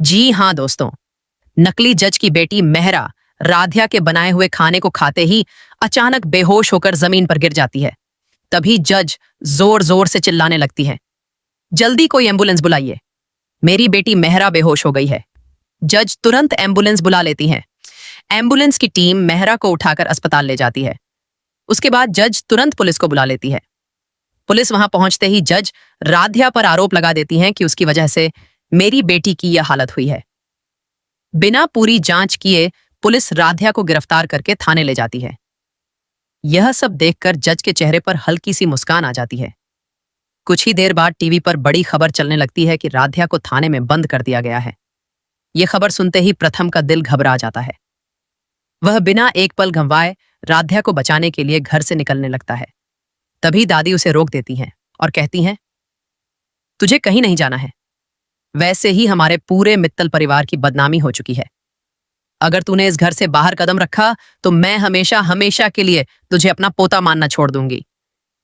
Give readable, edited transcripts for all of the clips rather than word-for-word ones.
जी हाँ दोस्तों, नकली जज की बेटी मेहरा राध्या के बनाए हुए खाने को खाते ही अचानक बेहोश होकर जमीन पर गिर जाती है। तभी जज जोर जोर से चिल्लाने लगती है, जल्दी कोई एम्बुलेंस बुलाइए, मेरी बेटी मेहरा बेहोश हो गई है। जज तुरंत एम्बुलेंस बुला लेती है। एम्बुलेंस की टीम मेहरा को उठाकर अस्पताल ले जाती है। उसके बाद जज तुरंत पुलिस को बुला लेती है। पुलिस वहां पहुंचते ही जज राध्या पर आरोप लगा देती हैं कि उसकी वजह से मेरी बेटी की यह हालत हुई है। बिना पूरी जांच किए पुलिस राध्या को गिरफ्तार करके थाने ले जाती है। यह सब देखकर जज के चेहरे पर हल्की सी मुस्कान आ जाती है। कुछ ही देर बाद टीवी पर बड़ी खबर चलने लगती है कि राध्या को थाने में बंद कर दिया गया है। यह खबर सुनते ही प्रथम का दिल घबरा जाता है। वह बिना एक पल गंवाए राध्या को बचाने के लिए घर से निकलने लगता है। तभी दादी उसे रोक देती हैं और कहती हैं, तुझे कहीं नहीं जाना है। वैसे ही हमारे पूरे मित्तल परिवार की बदनामी हो चुकी है। अगर तूने इस घर से बाहर कदम रखा तो मैं हमेशा हमेशा के लिए तुझे अपना पोता मानना छोड़ दूंगी।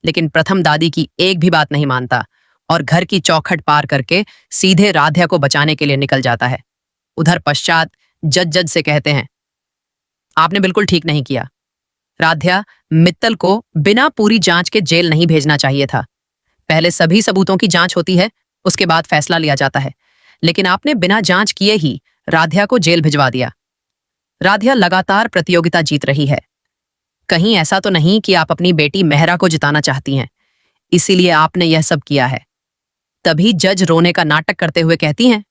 लेकिन प्रथम दादी की एक भी बात नहीं मानता और घर की चौखट पार करके सीधे राध्या को बचाने के लिए निकल जाता है। उधर पश्चात जज से कहते हैं, आपने बिल्कुल ठीक नहीं किया। राध्या मित्तल को बिना पूरी जांच के जेल नहीं भेजना चाहिए था। पहले सभी सबूतों की जांच होती है, उसके बाद फैसला लिया जाता है। लेकिन आपने बिना जांच किए ही राध्या को जेल भिजवा दिया। राध्या लगातार प्रतियोगिता जीत रही है। कहीं ऐसा तो नहीं कि आप अपनी बेटी मेहरा को जिताना चाहती हैं, इसीलिए आपने यह सब किया है। तभी जज रोने का नाटक करते हुए कहती हैं,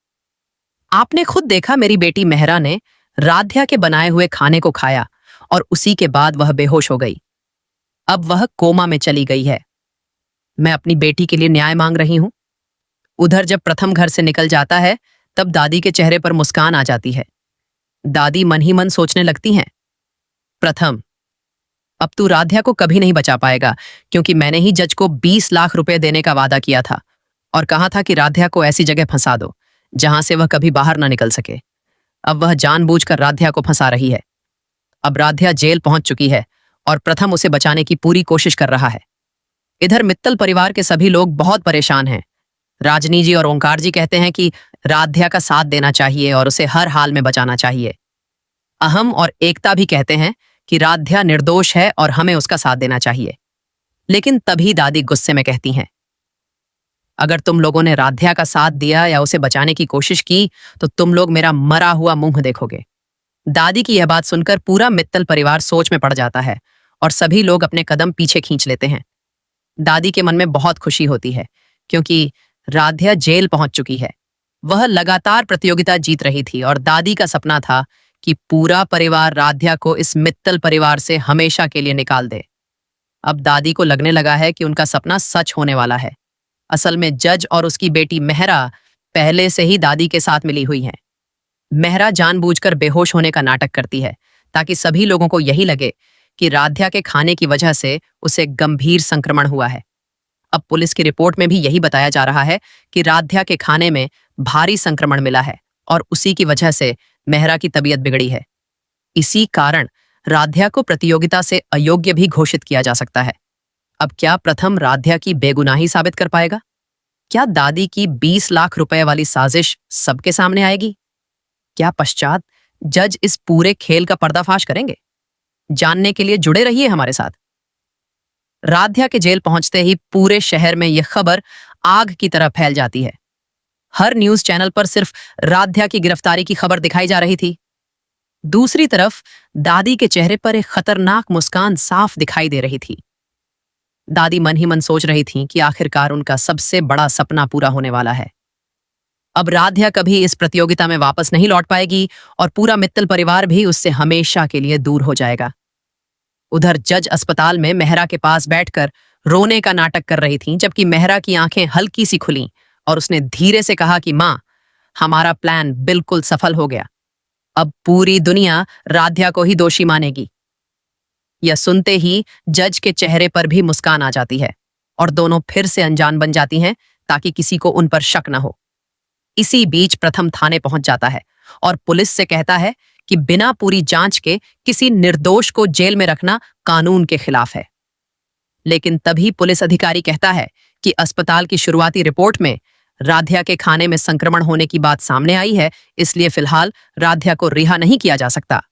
आपने खुद देखा मेरी बेटी मेहरा ने राध्या के बनाए हुए खाने को खाया और उसी के बाद वह बेहोश हो गई। अब वह कोमा में चली गई है। मैं अपनी बेटी के लिए न्याय मांग रही हूं। उधर जब प्रथम घर से निकल जाता है तब दादी के चेहरे पर मुस्कान आ जाती है। दादी मन ही मन सोचने लगती हैं, प्रथम, अब तू राध्या को कभी नहीं बचा पाएगा, क्योंकि मैंने ही जज को 20 लाख रुपए देने का वादा किया था और कहा था कि राध्या को ऐसी जगह फंसा दो जहां से वह कभी बाहर ना निकल सके। अब वह जानबूझकर राध्या को फंसा रही है। अब राध्या जेल पहुंच चुकी है और प्रथम उसे बचाने की पूरी कोशिश कर रहा है। इधर मित्तल परिवार के सभी लोग बहुत परेशान हैं। राजनी जी और ओंकार जी कहते हैं कि राध्या का साथ देना चाहिए और उसे हर हाल में बचाना चाहिए। अहम और एकता भी कहते हैं कि राध्या निर्दोष है और हमें उसका साथ देना चाहिए। लेकिन तभी दादी गुस्से में कहती हैं, अगर तुम लोगों ने राध्या का साथ दिया या उसे बचाने की कोशिश की तो तुम लोग मेरा मरा हुआ मुंह देखोगे। दादी की यह बात सुनकर पूरा मित्तल परिवार सोच में पड़ जाता है और सभी लोग अपने कदम पीछे खींच लेते हैं। दादी के मन में बहुत खुशी होती है क्योंकि राध्या जेल पहुंच चुकी है। वह लगातार प्रतियोगिता जीत रही थी और दादी का सपना था कि पूरा परिवार राध्या को इस मित्तल परिवार से हमेशा के लिए निकाल दे। अब दादी को लगने लगा है कि उनका सपना सच होने वाला है। असल में जज और उसकी बेटी मेहरा पहले से ही दादी के साथ मिली हुई हैं। मेहरा जानबूझकर बेहोश होने का नाटक करती है ताकि सभी लोगों को यही लगे कि राध्या के खाने की वजह से उसे गंभीर संक्रमण हुआ है। अब पुलिस की रिपोर्ट में भी यही बताया जा रहा है कि राध्या के खाने में भारी संक्रमण मिला है और उसी की वजह से मेहरा की तबीयत बिगड़ी है। इसी कारण राध्या को प्रतियोगिता से अयोग्य भी घोषित किया जा सकता है। अब क्या प्रथम राध्या की बेगुनाही साबित कर पाएगा? क्या दादी की 20 लाख रुपए वाली साजिश सबके सामने आएगी? क्या पश्चात जज इस पूरे खेल का पर्दाफाश करेंगे? जानने के लिए जुड़े रहिए हमारे साथ। राध्या के जेल पहुंचते ही पूरे शहर में यह खबर आग की तरह फैल जाती है। हर न्यूज चैनल पर सिर्फ राध्या की गिरफ्तारी की खबर दिखाई जा रही थी। दूसरी तरफ दादी के चेहरे पर एक खतरनाक मुस्कान साफ दिखाई दे रही थी। दादी मन ही मन सोच रही थी कि आखिरकार उनका सबसे बड़ा सपना पूरा होने वाला है। अब राध्या कभी इस प्रतियोगिता में वापस नहीं लौट पाएगी और पूरा मित्तल परिवार भी उससे हमेशा के लिए दूर हो जाएगा। उधर जज अस्पताल में मेहरा के पास बैठकर रोने का नाटक कर रही थी, जबकि मेहरा की आंखें हल्की सी खुलीं और उसने धीरे से कहा कि मां, हमारा प्लान बिल्कुल सफल हो गया। अब पूरी दुनिया राध्या को ही दोषी मानेगी। यह सुनते ही जज के चेहरे पर भी मुस्कान आ जाती है और दोनों फिर से अनजान बन जाती हैं ताकि किसी को उन पर शक न हो। इसी बीच प्रथम थाने पहुंच जाता है और पुलिस से कहता है कि बिना पूरी जांच के किसी निर्दोष को जेल में रखना कानून के खिलाफ है। लेकिन तभी पुलिस अधिकारी कहता है कि अस्पताल की शुरुआती रिपोर्ट में राध्या के खाने में संक्रमण होने की बात सामने आई है, इसलिए फिलहाल राध्या को रिहा नहीं किया जा सकता।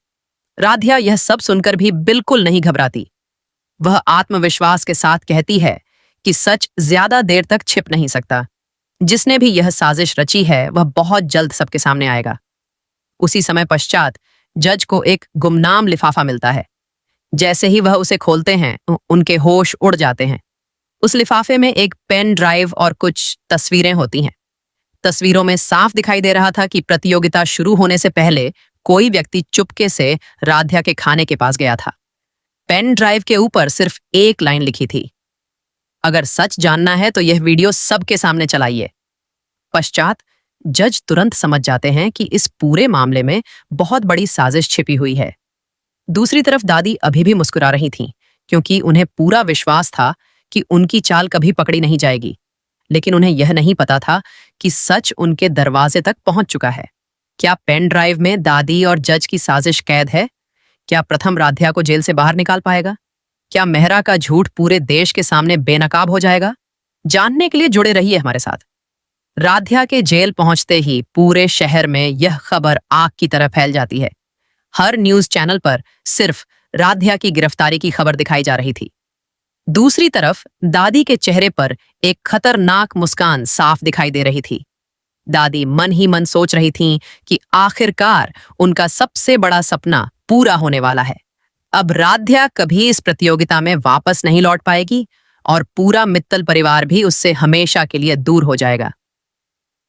राध्या यह सब सुनकर भी बिल्कुल नहीं घबराती। वह आत्मविश्वास के साथ कहती है कि सच ज्यादा देर तक छिप नहीं सकता। जिसने भी यह साजिश रची है वह बहुत जल्द सबके सामने आएगा। उसी समय पश्चात जज को एक गुमनाम लिफाफा मिलता है। जैसे ही वह उसे खोलते हैं, उनके होश उड़ जाते हैं। उस लिफाफे में एक पेन ड्राइव और कुछ तस्वीरें होती हैं। तस्वीरों में साफ दिखाई दे रहा था कि प्रतियोगिता शुरू होने से पहले कोई व्यक्ति चुपके से राध्या के खाने के पास गया था। पेन ड्राइव के ऊपर सिर्फ एक लाइन लिखी थी, अगर सच जानना है तो यह वीडियो सबके सामने चलाइए। पश्चात जज तुरंत समझ जाते हैं कि इस पूरे मामले में बहुत बड़ी साजिश छिपी हुई है। दूसरी तरफ दादी अभी भी मुस्कुरा रही थीं, क्योंकि उन्हें पूरा विश्वास था कि उनकी चाल कभी पकड़ी नहीं जाएगी। लेकिन उन्हें यह नहीं पता था कि सच उनके दरवाजे तक पहुंच चुका है। क्या पेन ड्राइव में दादी और जज की साजिश कैद है? क्या प्रथम राध्या को जेल से बाहर निकाल पाएगा? क्या मेहरा का झूठ पूरे देश के सामने बेनकाब हो जाएगा? जानने के लिए जुड़े रहिए हमारे साथ। राध्या के जेल पहुंचते ही पूरे शहर में यह खबर आग की तरह फैल जाती है। हर न्यूज चैनल पर सिर्फ राध्या की गिरफ्तारी की खबर दिखाई जा रही थी। दूसरी तरफ दादी के चेहरे पर एक खतरनाक मुस्कान साफ दिखाई दे रही थी। दादी मन ही मन सोच रही थीं कि आखिरकार उनका सबसे बड़ा सपना पूरा होने वाला है। अब राध्या कभी इस प्रतियोगिता में वापस नहीं लौट पाएगी और पूरा मित्तल परिवार भी उससे हमेशा के लिए दूर हो जाएगा।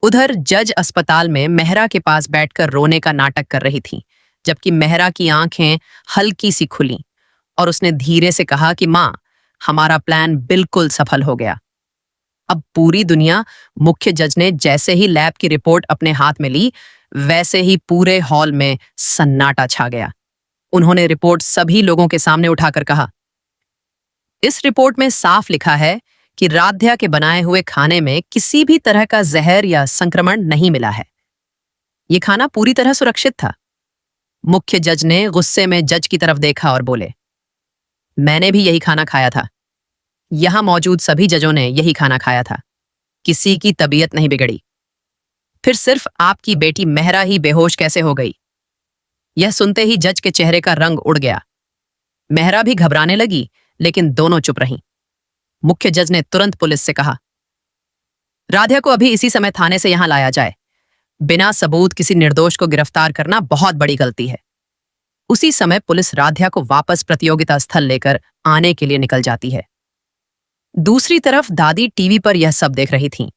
उधर जज अस्पताल में मेहरा के पास बैठकर रोने का नाटक कर रही थी, जबकि मेहरा की आंखें हल्की सी खुली और उसने धीरे से कहा कि मां, हमारा प्लान बिल्कुल सफल हो गया। अब पूरी दुनिया, मुख्य जज ने जैसे ही लैब की रिपोर्ट अपने हाथ में ली, वैसे ही पूरे हॉल में सन्नाटा छा गया। उन्होंने रिपोर्ट सभी लोगों के सामने उठाकर कहा, इस रिपोर्ट में साफ लिखा है कि राध्या के बनाए हुए खाने में किसी भी तरह का जहर या संक्रमण नहीं मिला है। यह खाना पूरी तरह सुरक्षित था। मुख्य जज ने गुस्से में जज की तरफ देखा और बोले, मैंने भी यही खाना खाया था। यहां मौजूद सभी जजों ने यही खाना खाया था। किसी की तबीयत नहीं बिगड़ी। फिर सिर्फ आपकी बेटी मेहरा ही बेहोश कैसे हो गई? यह सुनते ही जज के चेहरे का रंग उड़ गया। मेहरा भी घबराने लगी, लेकिन दोनों चुप रहीं। मुख्य जज ने तुरंत पुलिस से कहा, राध्या को अभी इसी समय थाने से यहां लाया जाए। बिना सबूत किसी निर्दोष को गिरफ्तार करना बहुत बड़ी गलती है। उसी समय पुलिस राध्या को वापस प्रतियोगिता स्थल लेकर आने के लिए निकल जाती है। दूसरी तरफ दादी टीवी पर यह सब देख रही थीं।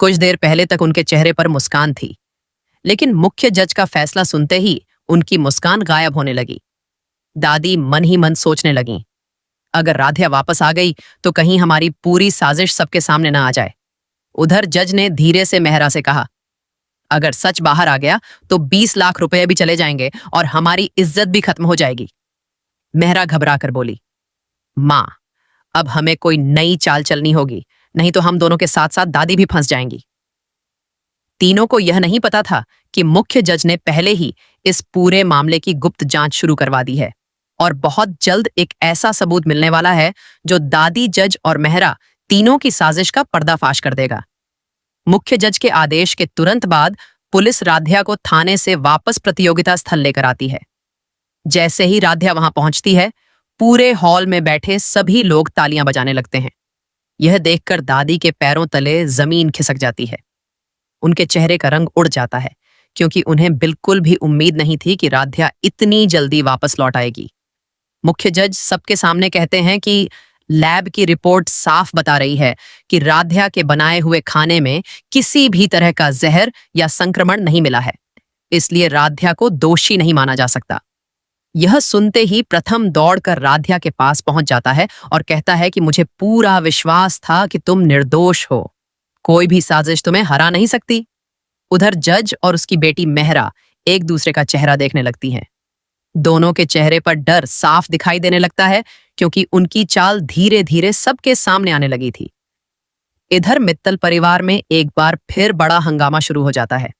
कुछ देर पहले तक उनके चेहरे पर मुस्कान थी, लेकिन मुख्य जज का फैसला सुनते ही उनकी मुस्कान गायब होने लगी। दादी मन ही मन सोचने लगीं, अगर राध्या वापस आ गई तो कहीं हमारी पूरी साजिश सबके सामने न आ जाए। उधर जज ने धीरे से मेहरा से कहा, अगर सच बाहर आ गया तो 20 लाख रुपए भी चले जाएंगे और हमारी इज्जत भी खत्म हो जाएगी। मेहरा घबरा कर बोली, मां, अब हमें कोई नई चाल चलनी होगी, नहीं तो हम दोनों के साथ साथ दादी भी फंस जाएंगी। तीनों को यह नहीं पता था कि मुख्य जज ने पहले ही इस पूरे मामले की गुप्त जांच शुरू करवा दी है और बहुत जल्द एक ऐसा सबूत मिलने वाला है जो दादी, जज और मेहरा तीनों की साजिश का पर्दाफाश कर देगा। मुख्य जज के आदेश के तुरंत बाद पुलिस राध्या को थाने से वापस प्रतियोगिता स्थल लेकर आती है। जैसे ही राध्या वहां पहुंचती है, पूरे हॉल में बैठे सभी लोग तालियां बजाने लगते हैं। यह देखकर दादी के पैरों तले जमीन खिसक जाती है। उनके चेहरे का रंग उड़ जाता है, क्योंकि उन्हें बिल्कुल भी उम्मीद नहीं थी कि राध्या इतनी जल्दी वापस लौट आएगी। मुख्य जज सबके सामने कहते हैं कि लैब की रिपोर्ट साफ बता रही है कि राध्या के बनाए हुए खाने में किसी भी तरह का जहर या संक्रमण नहीं मिला है, इसलिए राध्या को दोषी नहीं माना जा सकता। यह सुनते ही प्रथम दौड़कर राध्या के पास पहुंच जाता है और कहता है कि मुझे पूरा विश्वास था कि तुम निर्दोष हो, कोई भी साजिश तुम्हें हरा नहीं सकती। उधर जज और उसकी बेटी मेहरा एक दूसरे का चेहरा देखने लगती हैं। दोनों के चेहरे पर डर साफ दिखाई देने लगता है, क्योंकि उनकी चाल धीरे धीरे सबके सामने आने लगी थी। इधर मित्तल परिवार में एक बार फिर बड़ा हंगामा शुरू हो जाता है।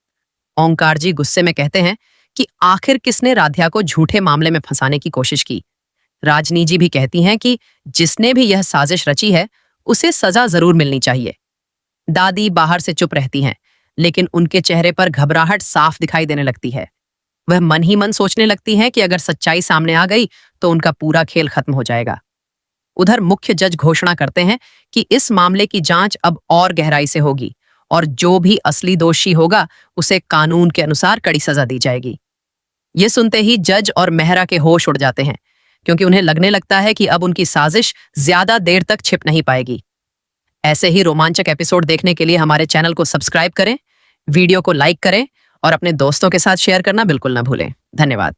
ओंकार जी गुस्से में कहते हैं कि आखिर किसने राध्या को झूठे मामले में फंसाने की कोशिश की। राजनी जी भी कहती हैं कि जिसने भी यह साजिश रची है उसे सजा जरूर मिलनी चाहिए। दादी बाहर से चुप रहती हैं, लेकिन उनके चेहरे पर घबराहट साफ दिखाई देने लगती है। वह मन ही मन सोचने लगती हैं कि अगर सच्चाई सामने आ गई तो उनका पूरा खेल खत्म हो जाएगा। उधर मुख्य जज घोषणा करते हैं कि इस मामले की जांच अब और गहराई से होगी और जो भी असली दोषी होगा उसे कानून के अनुसार कड़ी सजा दी जाएगी। ये सुनते ही जज और मेहरा के होश उड़ जाते हैं, क्योंकि उन्हें लगने लगता है कि अब उनकी साजिश ज्यादा देर तक छिप नहीं पाएगी। ऐसे ही रोमांचक एपिसोड देखने के लिए हमारे चैनल को सब्सक्राइब करें, वीडियो को लाइक करें और अपने दोस्तों के साथ शेयर करना बिल्कुल ना भूलें। धन्यवाद।